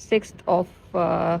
6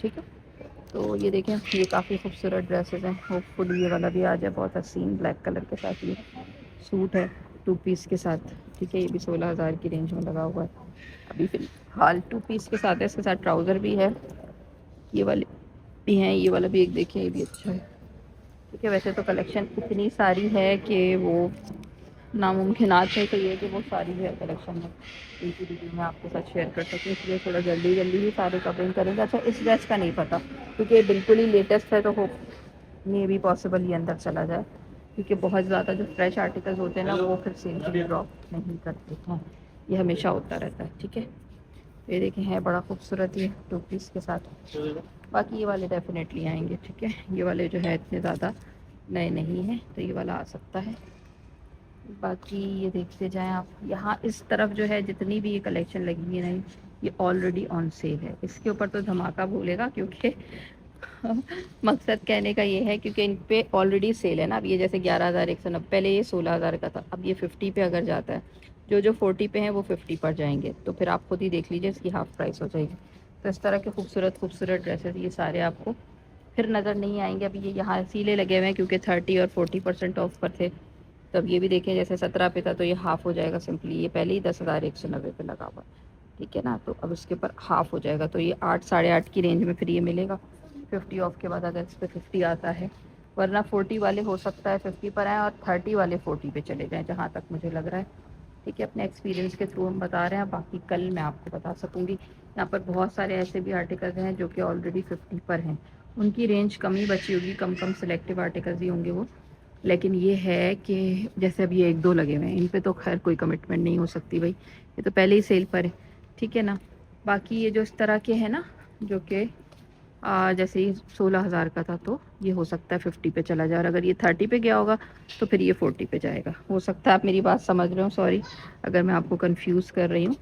ٹھیک ہے. تو یہ دیکھیں یہ کافی خوبصورت ڈریسز ہیں. ہوپ فلی یہ والا بھی آ جائے. بہت حسین بلیک کلر کے ساتھ یہ سوٹ ہے 2 پیس کے ساتھ. ٹھیک ہے یہ بھی 16,000 کی رینج میں لگا ہوا ہے ابھی فی الحال. 2 پیس کے ساتھ ہے. اس کے ساتھ ٹراؤزر بھی ہے. یہ والے بھی ہیں. یہ والا بھی ایک دیکھیں یہ بھی اچھا ہے. ٹھیک ہے ویسے تو کلیکشن اتنی ساری ہے کہ وہ ناممکنات ہے کہ یہ کہ وہ ساری ہے کلیکشن میں ایک ہی ویڈیو میں آپ کے ساتھ شیئر کر سکوں. اس لیے تھوڑا جلدی جلدی ہی سارے کورنگ کریں گے. اچھا اس ڈریس کا نہیں پتہ کیونکہ یہ بالکل ہی لیٹسٹ ہے تو ہوپ میں بھی پاسبل یہ اندر چلا جائے کیونکہ بہت زیادہ جو فریش آرٹیکلز ہوتے ہیں نا وہ پھر سیل کے لیے ڈراپ نہیں کرتے ہیں. یہ ہمیشہ ہوتا رہتا ہے. ٹھیک ہے یہ دیکھیں ہے بڑا خوبصورت یہ 2 پیس کے ساتھ. باقی یہ والے ڈیفینیٹلی آئیں گے. ٹھیک ہے یہ والے جو ہے اتنے زیادہ نئے نہیں ہیں تو یہ والا آ سکتا ہے. باقی یہ دیکھتے جائیں آپ. یہاں اس طرف جو ہے جتنی بھی یہ کلیکشن لگی ہے نا یہ آلریڈی آن سیل ہے. اس کے اوپر تو دھماکہ بولے گا کیونکہ مقصد کہنے کا یہ ہے کیونکہ ان پہ آلریڈی سیل ہے نا. اب یہ جیسے 11,190 پہلے یہ 16,000 کا تھا. اب یہ 50 پہ اگر جاتا ہے جو 40 پہ ہیں وہ 50 پر جائیں گے تو پھر آپ خود ہی دیکھ لیجیے اس کی ہاف پرائس ہو جائے گی. تو اس طرح کے خوبصورت خوبصورت ڈریسز یہ سارے آپ کو پھر نظر نہیں آئیں گے. ابھی یہ یہاں سیلے لگے ہوئے ہیں کیونکہ 30 اور 40% آف پر تھے. تو اب یہ بھی دیکھیں جیسے 17 پہ تھا تو یہ ہاف ہو جائے گا سمپلی. یہ پہلے ہی 10,190 پہ لگا ہوا ہے. ٹھیک ہے نا تو اب اس کے اوپر ہاف ہو جائے گا تو یہ 8 8.5 کی رینج میں پھر یہ ملے گا 50 آف کے بعد اگر اس پہ 50 آتا ہے. ورنہ 40 والے ہو سکتا ہے 50 پر آئیں اور 30 والے 40 پہ چلے جائیں جہاں تک مجھے لگ رہا ہے. ٹھیک ہے اپنے ایکسپیرینس کے تھرو ہم بتا رہے ہیں. باقی کل میں آپ کو بتا سکوں گی. یہاں پر بہت سارے ایسے بھی آرٹیکلز ہیں جو کہ آلریڈی 50 پر ہیں. ان کی رینج کم ہی بچی ہوگی. کم سلیکٹیو آرٹیکلز ہی ہوں گے وہ. لیکن یہ ہے کہ جیسے ابھی 1 2 لگے ہوئے ہیں ان پہ تو خیر کوئی کمٹمنٹ نہیں ہو سکتی بھائی. یہ تو پہلے ہی سیل پر ہے. ٹھیک ہے نا. باقی یہ جو اس طرح کے ہیں نا جو کہ جیسے یہ 16,000 کا تھا تو یہ ہو سکتا ہے 50 پہ چلا جائے. اور اگر یہ 30 پہ گیا ہوگا تو پھر یہ 40 پہ جائے گا. ہو سکتا ہے آپ میری بات سمجھ رہے ہو. سوری اگر میں آپ کو کنفیوز کر رہی ہوں.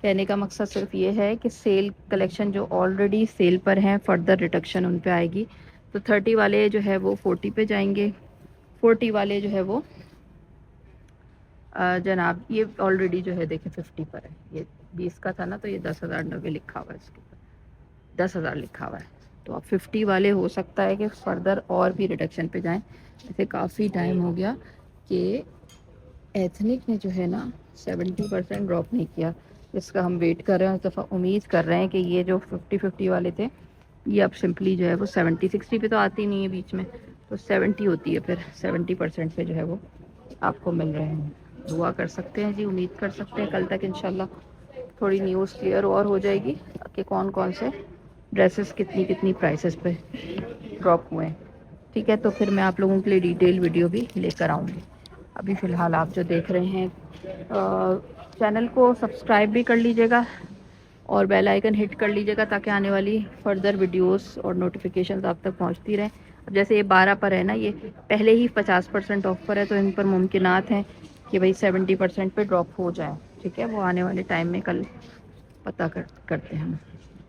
کہنے کا مقصد صرف یہ ہے کہ سیل کلیکشن جو آلریڈی سیل پر ہیں فردر ریڈکشن ان پہ آئے گی. تو 30 والے جو ہے وہ 40 پہ جائیں گے. 40 والے جو ہے وہ جناب یہ آلریڈی جو ہے دیکھیں 50 پر ہے. یہ 20 کا تھا نا تو یہ 10,090 لکھا ہوا ہے. اس کے اوپر 10,000 لکھا ہوا ہے. تو اب 50 والے ہو سکتا ہے کہ فردر اور بھی ریڈکشن پہ جائیں. ایسے کافی ٹائم ہو گیا کہ ایتھنک نے جو ہے نا 70% ڈراپ نہیں کیا. اس کا ہم ویٹ کر رہے ہیں. اس دفعہ امید کر رہے ہیں کہ یہ جو 50 والے تھے یہ اب سمپلی جو ہے وہ 70 60 پہ تو آتی نہیں ہے بیچ میں تو 70 ہوتی ہے. پھر 70% پہ جو ہے وہ آپ کو مل رہے ہیں. دعا کر سکتے ہیں جی. امید کر سکتے ہیں کل تک انشاءاللہ تھوڑی نیوز کلیئر اور ہو جائے گی کہ کون کون سے ڈریسز کتنی پرائسز پہ ڈراپ ہوئے ہیں. ٹھیک ہے تو پھر میں آپ لوگوں کے لیے ڈیٹیل ویڈیو بھی لے کر آؤں گی. ابھی فی الحال آپ جو دیکھ رہے ہیں چینل کو سبسکرائب بھی کر لیجیے گا اور بیل آئیکن ہٹ کر لیجیے گا تاکہ آنے والی فردر ویڈیوز اور نوٹیفیکیشنز آپ تک پہنچتی رہیں. اب جیسے یہ 12 پر ہے نا یہ پہلے ہی 50% آف پر ہے تو ان پر ممکنات ہیں کہ بھئی 70% پہ ڈراپ ہو جائیں. ٹھیک ہے وہ آنے والے ٹائم میں کل پتہ کرتے ہیں.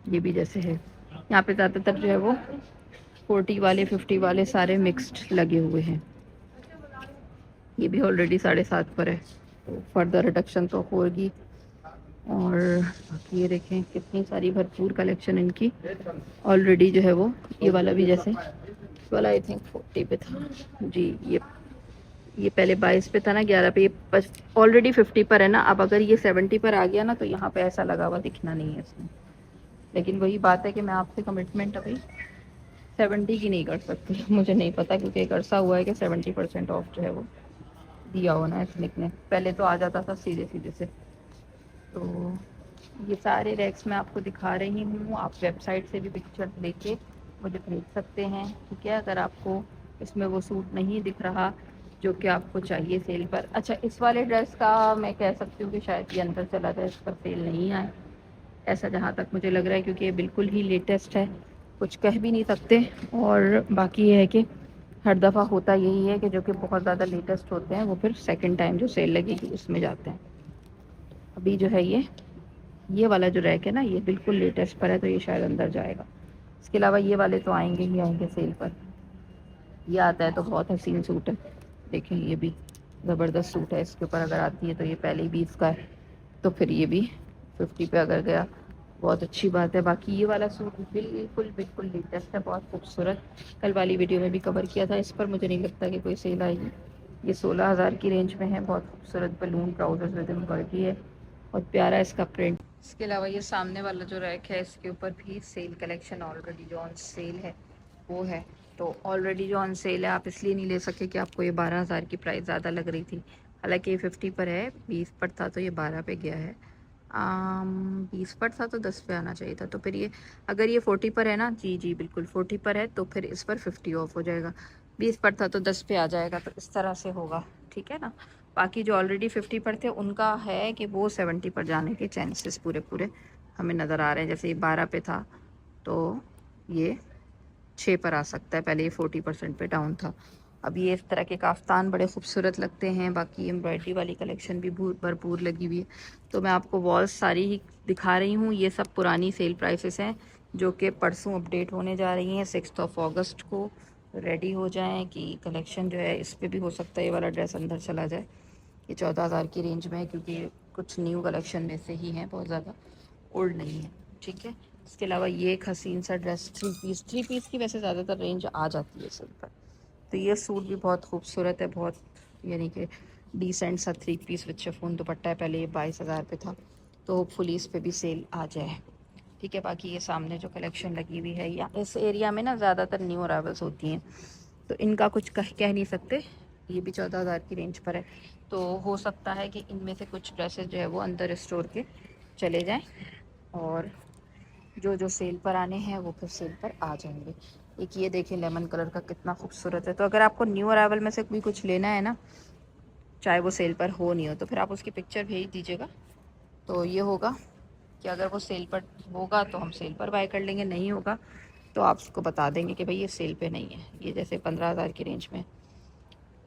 یہ بھی جیسے ہے یہاں پہ زیادہ تر جو ہے وہ 40 والے 50 والے سارے مکسڈ لگے ہوئے ہیں. یہ بھی آلریڈی 7.5 پر ہے تو فردر ریڈکشن تو ہوگی. اور یہ دیکھیں کتنی ساری بھرپور کلیکشن ان کی آلریڈی جو ہے وہ یہ والا بھی جیسے والا آئی تھنک 40 پہ تھا جی. یہ پہلے 22 پہ تھا نا 11 پہ. یہ آلریڈی 50 پر ہے نا. اب اگر یہ 70 پر آ گیا نا تو یہاں پہ ایسا لگا ہوا دکھنا نہیں ہے اس میں. لیکن وہی بات ہے کہ میں آپ سے کمٹمنٹ ابھی 70 کی نہیں کر سکتی. مجھے نہیں پتا کیونکہ ایک عرصہ ہوا ہے کہ 70% آف جو ہے وہ دیا ہو نا ایتھنک نے. پہلے تو آ جاتا تھا سیدھے سے. تو یہ سارے ریکس میں آپ کو دکھا رہی ہوں. آپ ویب سائٹ سے بھی پکچر لے کے مجھے بھیج سکتے ہیں. ٹھیک ہے اگر آپ کو اس میں وہ سوٹ نہیں دکھ رہا جو کہ آپ کو چاہیے سیل پر. اچھا اس والے ڈریس کا میں کہہ سکتی ہوں کہ شاید یہ اندر چلا جائے. اس پر سیل نہیں آئے ایسا جہاں تک مجھے لگ رہا ہے کیونکہ یہ بالکل ہی لیٹسٹ ہے. کچھ کہہ بھی نہیں سکتے. اور باقی یہ ہے کہ ہر دفعہ ہوتا یہی ہے کہ جو کہ بہت زیادہ لیٹسٹ ہوتے ہیں وہ پھر سیکنڈ ٹائم جو سیل لگے گی اس میں جاتے ہیں. ابھی جو ہے یہ والا جو ریک ہے نا یہ بالکل لیٹسٹ پر ہے تو یہ شاید اندر جائے گا. اس کے علاوہ یہ والے تو آئیں گے ہی آئیں گے سیل پر. یہ آتا ہے تو بہت حسین سوٹ ہے. دیکھیں یہ بھی زبردست سوٹ ہے. اس کے اوپر اگر آتی ہے تو یہ پہلے ہی 20 کا ہے تو پھر یہ بھی 50 پہ اگر گیا بہت اچھی بات ہے. باقی یہ والا سوٹ بالکل بالکل لیٹسٹ ہے, بہت خوبصورت. کل والی ویڈیو میں بھی کور کیا تھا. اس پر مجھے نہیں لگتا کہ کوئی سیل آئے گی. یہ 16,000 کی رینج میں ہے. بہت خوبصورت بلون ٹراؤزر ود امبرائڈری ہے اور پیارا اس کا پرنٹ. اس کے علاوہ یہ سامنے والا جو ریک ہے اس کے اوپر بھی سیل کلیکشن آلریڈی جو آن سیل ہے وہ ہے. تو آلریڈی جو آن سیل ہے آپ اس لیے نہیں لے سکے کہ آپ کو یہ 12,000 کی پرائس زیادہ لگ رہی تھی. حالانکہ یہ 50 پر ہے, 20 پر تھا تو یہ 12 پہ گیا ہے. 20 پر تھا تو 10 پہ آنا چاہیے تھا. تو پھر یہ اگر یہ 40 پر ہے نا, جی جی بالکل 40 پر ہے, تو پھر اس پر 50 آف ہو جائے گا. 20 پر تھا تو 10 پہ آ جائے گا. تو اس طرح سے ہوگا, ٹھیک ہے نا. باقی جو آلریڈی 50 پر تھے ان کا ہے کہ وہ 70 پر جانے کے چانسز پورے ہمیں نظر آ رہے ہیں. جیسے یہ 12 پہ تھا تو یہ 6 پر آ سکتا ہے. پہلے یہ 40% پہ ڈاؤن تھا. اب یہ اس طرح کے کافتان بڑے خوبصورت لگتے ہیں. باقی امبرائڈری والی کلیکشن بھی بھرپور لگی ہوئی ہے. تو میں آپ کو والس ساری ہی دکھا رہی ہوں. یہ سب پرانی سیل پرائسز ہیں جو کہ پرسوں اپڈیٹ ہونے جا رہی ہیں 6 اگست کو. ریڈی ہو جائیں کہ کلیکشن جو ہے اس پہ بھی ہو سکتا ہے یہ والا ڈریس اندر چلا جائے. یہ 14,000 کی رینج میں ہے کیونکہ کچھ نیو کلیکشن میں سے ہی ہیں, بہت زیادہ اولڈ نہیں ہے, ٹھیک ہے. اس کے علاوہ یہ ایک حسین سا ڈریس 3 پیس کی ویسے زیادہ تر رینج آ جاتی ہے سیل پر. تو یہ سوٹ بھی بہت خوبصورت ہے, بہت یعنی کہ ڈیسنٹ سا 3 پیس وتھ شفون دوپٹہ ہے. پہلے یہ 22,000 پہ تھا تو ہوپ فلی اس پہ بھی سیل آ جائے, ٹھیک ہے. باقی یہ سامنے جو کلیکشن لگی ہوئی ہے, یا اس ایریا میں نا زیادہ تر نیو ارائیولس ہوتی ہیں تو ان کا کچھ کہہ نہیں سکتے. یہ بھی 14,000 کی رینج پر ہے. تو ہو سکتا ہے کہ ان میں سے کچھ ڈریسز جو ہے وہ اندر اسٹور کے چلے جائیں اور جو سیل پر آنے ہیں وہ پھر سیل پر آ جائیں گے. ایک یہ دیکھیں لیمن کلر کا کتنا خوبصورت ہے. تو اگر آپ کو نیو ارائیول میں سے بھی کچھ لینا ہے نا, چاہے وہ سیل پر ہو نہیں ہو, تو پھر آپ اس کی پکچر بھیج دیجیے گا. تو یہ ہوگا کہ اگر وہ سیل پر ہوگا تو ہم سیل پر بائی کر لیں گے, نہیں ہوگا تو آپ اس کو بتا دیں گے کہ بھائی یہ سیل پہ نہیں ہے. یہ جیسے 15,000 کی رینج میں,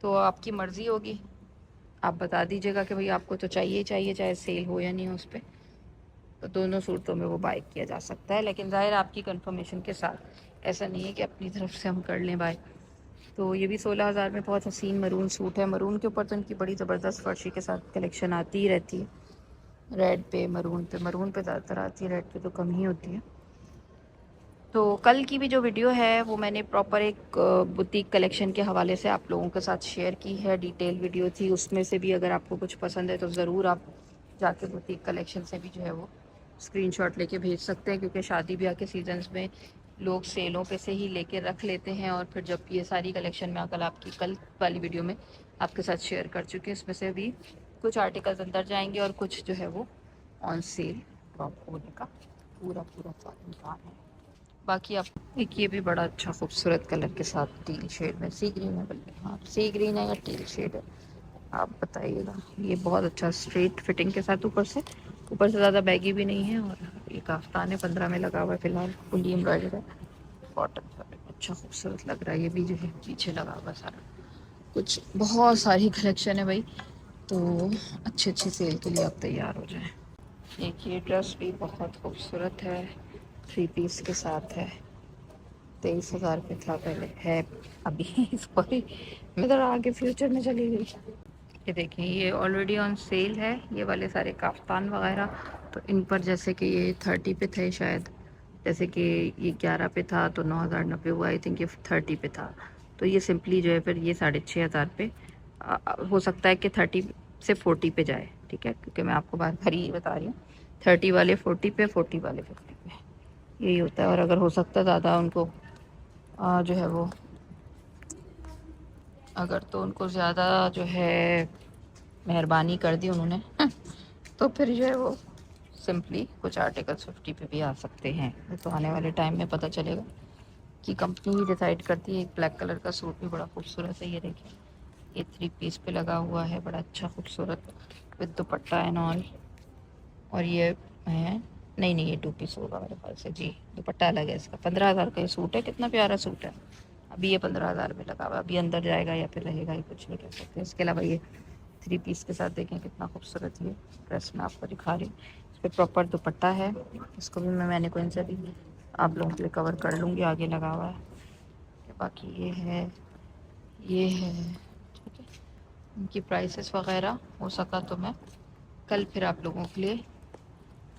تو آپ کی مرضی ہوگی, آپ بتا دیجیے گا کہ بھائی آپ کو تو چاہیے ہی چاہیے چاہے سیل ہو یا نہیں ہو اس پہ. تو دونوں صورتوں میں وہ بائی کیا جا سکتا ہے, لیکن ظاہر آپ کی کنفرمیشن کے ساتھ. ایسا نہیں ہے کہ اپنی طرف سے ہم کر لیں بائی. تو یہ بھی 16,000 میں بہت حسین مرون سوٹ ہے. مرون کے اوپر تو ان کی بڑی زبردست فرشی کے ساتھ کلیکشن آتی ہی رہتی ہے. ریڈ پہ, مرون پہ زیادہ تر آتی ہے, ریڈ پہ تو کم ہی ہوتی ہے. تو کل کی بھی جو ویڈیو ہے وہ میں نے پراپر ایک بوتیک کلیکشن کے حوالے سے آپ لوگوں کے ساتھ شیئر کی ہے. ڈیٹیل ویڈیو تھی, اس میں سے بھی اگر آپ کو کچھ پسند ہے تو ضرور آپ جا کے بوتیک کلیکشن سے بھی جو ہے وہ اسکرین شاٹ لے کے بھیج سکتے ہیں. کیونکہ شادی بیاہ کے سیزنز میں لوگ سیلوں پہ سے ہی لے کے رکھ لیتے ہیں, اور پھر جب یہ ساری کلیکشن میں کل والی ویڈیو میں آپ کے ساتھ شیئر کر چکے ہیں, اس میں سے بھی کچھ آرٹیکلز اندر جائیں گے اور کچھ جو ہے وہ آن سیل ڈراپ ہونے کا پورا امکان ہے. باقی آپ ایک یہ بھی بڑا اچھا خوبصورت کلر کے ساتھ ٹیل شیڈ میں, سی گرین ہے بلکہ, ہاں سی گرین ہے یا ٹیل شیڈ ہے آپ بتائیے گا. یہ بہت اچھا اسٹریٹ فٹنگ کے ساتھ اوپر سے زیادہ بیگی بھی نہیں ہے, اور یہ کافتان ہے 15 میں لگا ہوا ہے. فی الحال فلی امبرائڈر ہے, کاٹن کا اچھا خوبصورت لگ رہا ہے. یہ بھی جو ہے پیچھے لگا ہوا سارا کچھ, بہت ساری کلیکشن ہے بھائی. تو اچھی سیل کے لیے آپ تیار ہو جائیں. ایک یہ ڈریس بھی بہت خوبصورت ہے, 3 پیس کے ساتھ ہے. 23,000 پہ تھا پہلے, ہے ابھی. سوری میں ذرا آگے فیوچر میں چلی گئی. یہ دیکھیں یہ آلریڈی آن سیل ہے, یہ والے سارے کافتان وغیرہ. تو ان پر جیسے کہ یہ 30 پہ تھے شاید, جیسے کہ یہ 11 پہ تھا تو 9,090 ہوا. آئی تھنک یہ 30 پہ تھا. تو یہ سمپلی جو ہے پھر یہ 6,500 پہ ہو سکتا ہے کہ 30 سے 40 پہ جائے, ٹھیک ہے. کیونکہ میں آپ کو بار بار یہ بتا رہی ہوں 30 والے 40 پہ, 40 والے 50 پہ, یہی ہوتا ہے. اور اگر ہو سکتا ہے زیادہ ان کو جو ہے وہ, اگر تو ان کو زیادہ جو ہے مہربانی کر دی انہوں نے تو پھر جو ہے وہ سمپلی کچھ آرٹیکلس 50 پہ بھی آ سکتے ہیں. تو آنے والے ٹائم میں پتہ چلے گا کہ کمپنی ہی ڈیسائیڈ کرتی ہے. ایک بلیک کلر کا سوٹ بھی بڑا خوبصورت ہے, یہ دیکھیں یہ 3 پیس پہ لگا ہوا ہے, بڑا اچھا خوبصورت وتھ دوپٹہ اینڈ آل. اور یہ ہے نہیں یہ 2 پیس ہوگا میرے خیال سے, جی دوپٹہ الگ ہے اس کا. 15,000 کا یہ سوٹ ہے, کتنا پیارا سوٹ ہے. ابھی یہ 15,000 میں لگا ہوا ہے, ابھی اندر جائے گا یا پھر رہے گا, یہ کچھ نہیں کہہ سکتے. اس کے علاوہ یہ 3 پیس کے ساتھ دیکھیں کتنا خوبصورت یہ ڈریس میں آپ کو دکھا رہی ہوں. اس پہ پراپر دوپٹہ ہے, اس کو بھی میں نے کوئی سے بھی آپ لوگوں کے لیے کور کر لوں گی, آگے لگا ہوا ہے. باقی یہ ہے ٹھیک ہے. ان کی پرائسز وغیرہ ہو سکا تو میں کل پھر آپ لوگوں کے لیے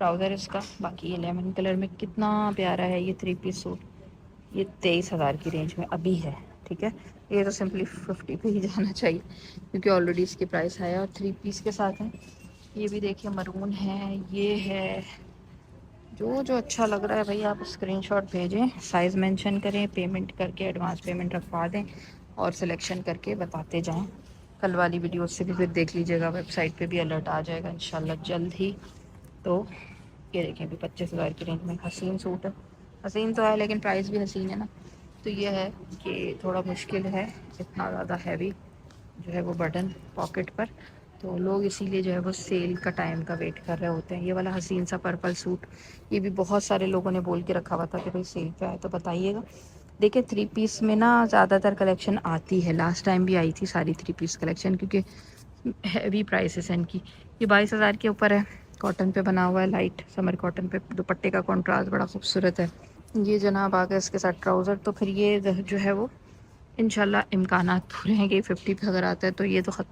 ٹراؤزر اس کا. باقی یہ لیمن کلر میں کتنا پیارا ہے یہ 3 پیس سوٹ. یہ 23,000 کی رینج میں ابھی ہے. ٹھیک ہے, یہ تو سمپلی 50 پہ ہی جانا چاہیے کیونکہ آلریڈی اس کی پرائس ہے. اور 3 پیس کے ساتھ ہیں. یہ بھی دیکھیے مرون ہے, یہ ہے. جو اچھا لگ رہا ہے بھائی آپ اسکرین شاٹ بھیجیں, سائز مینشن کریں, پیمنٹ کر کے ایڈوانس پیمنٹ رکھوا دیں اور سلیکشن کر کے بتاتے جائیں. کل والی ویڈیو سے بھی پھر دیکھ لیجیے گا, ویب سائٹ پہ بھی الرٹ آ جائے گا انشاءاللہ جلد ہی. تو یہ دیکھیں بھی 25,000 کی رینج میں حسین سوٹ ہے. حسین تو ہے لیکن پرائس بھی حسین ہے نا. تو یہ ہے کہ تھوڑا مشکل ہے, اتنا زیادہ ہیوی جو ہے وہ بٹن پاکٹ پر. تو لوگ اسی لیے جو ہے وہ سیل کا ٹائم کا ویٹ کر رہے ہوتے ہیں. یہ والا حسین سا پرپل سوٹ, یہ بھی بہت سارے لوگوں نے بول کے رکھا ہوا تھا کہ بھائی سیل پہ آئے تو بتائیے گا. دیکھیں 3 پیس میں نا زیادہ تر کلیکشن آتی ہے, لاسٹ ٹائم بھی آئی تھی ساری 3 پیس کلیکشن کیونکہ ہیوی پرائسز ہیں ان کی. یہ 22,000 کے اوپر ہے, کاٹن پہ بنا ہوا ہے, لائٹ سمر کاٹن پہ. دوپٹے کا کنٹراسٹ بڑا خوبصورت ہے. یہ جناب آ گیا اس کے ساتھ ٹراؤزر. تو پھر یہ جو ہے وہ انشاءاللہ امکانات پورے ہیں کہ 50 پہ اگر آتا ہے تو یہ تو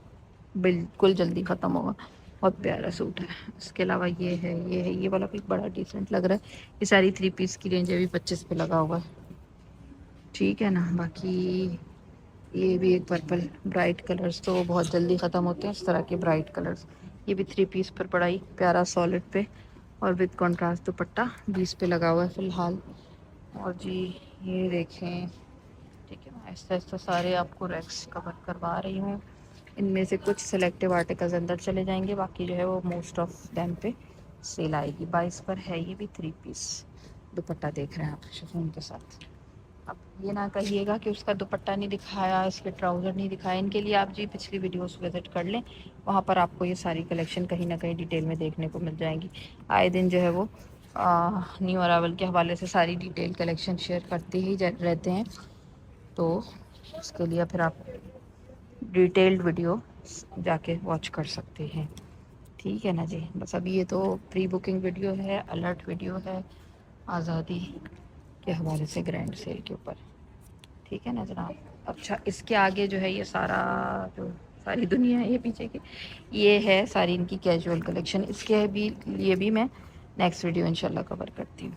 بالکل جلدی ختم ہوگا. بہت پیارا سوٹ ہے. اس کے علاوہ یہ ہے, یہ والا بھی بڑا ڈیسنٹ لگ رہا ہے. یہ ساری 3 پیس کی رینج ابھی 25 پہ لگا ہوا ہے. ٹھیک ہے نا. باقی یہ بھی ایک پرپل, برائٹ کلرز تو بہت جلدی ختم ہوتے ہیں, اس طرح کے برائٹ کلرز. یہ بھی 3 پیس پر پڑا ہی پیارا سالڈ پہ اور وتھ کنٹراسٹ دوپٹہ 20 پہ لگا ہوا ہے فی الحال. اور جی یہ دیکھیں, ٹھیک ہے نا, ایسا ایسا سارے آپ کو ریکس کور کروا رہی ہوں. ان میں سے کچھ سلیکٹیو آرٹیکلز اندر چلے جائیں گے, باقی جو ہے وہ موسٹ آف دیم پہ سیل آئے گی. 22 پر ہے. یہ بھی 3 پیس دوپٹہ دیکھ رہے ہیں آپ شفون کے ساتھ. اب یہ نہ کہیے گا کہ اس کا دوپٹہ نہیں دکھایا, اس کے ٹراؤزر نہیں دکھایا. ان کے لیے آپ جی پچھلی ویڈیوز وزٹ کر لیں, وہاں پر آپ کو یہ ساری کلیکشن کہیں نہ کہیں ڈیٹیل میں دیکھنے کو مل جائیں گی. آئے دن جو ہے وہ نیو اراول کے حوالے سے ساری ڈیٹیل کلیکشن شیئر کرتے ہی رہتے ہیں. تو اس کے لیے پھر آپ ڈیٹیلڈ ویڈیو جا کے واچ کر سکتے ہیں. ٹھیک ہے نا جی. بس ابھی یہ تو پری بکنگ ویڈیو ہے, الرٹ ویڈیو ہے آزادی کے حوالے سے گرینڈ سیل کے اوپر. ٹھیک ہے نا جناب. اچھا اس کے آگے جو ہے یہ سارا جو ساری دنیا ہے یہ پیچھے کی, یہ ہے ساری ان کی کیجول کلیکشن. اس کے بھی لیے بھی میں نیکسٹ ویڈیو انشاءاللہ کور کرتی ہوں.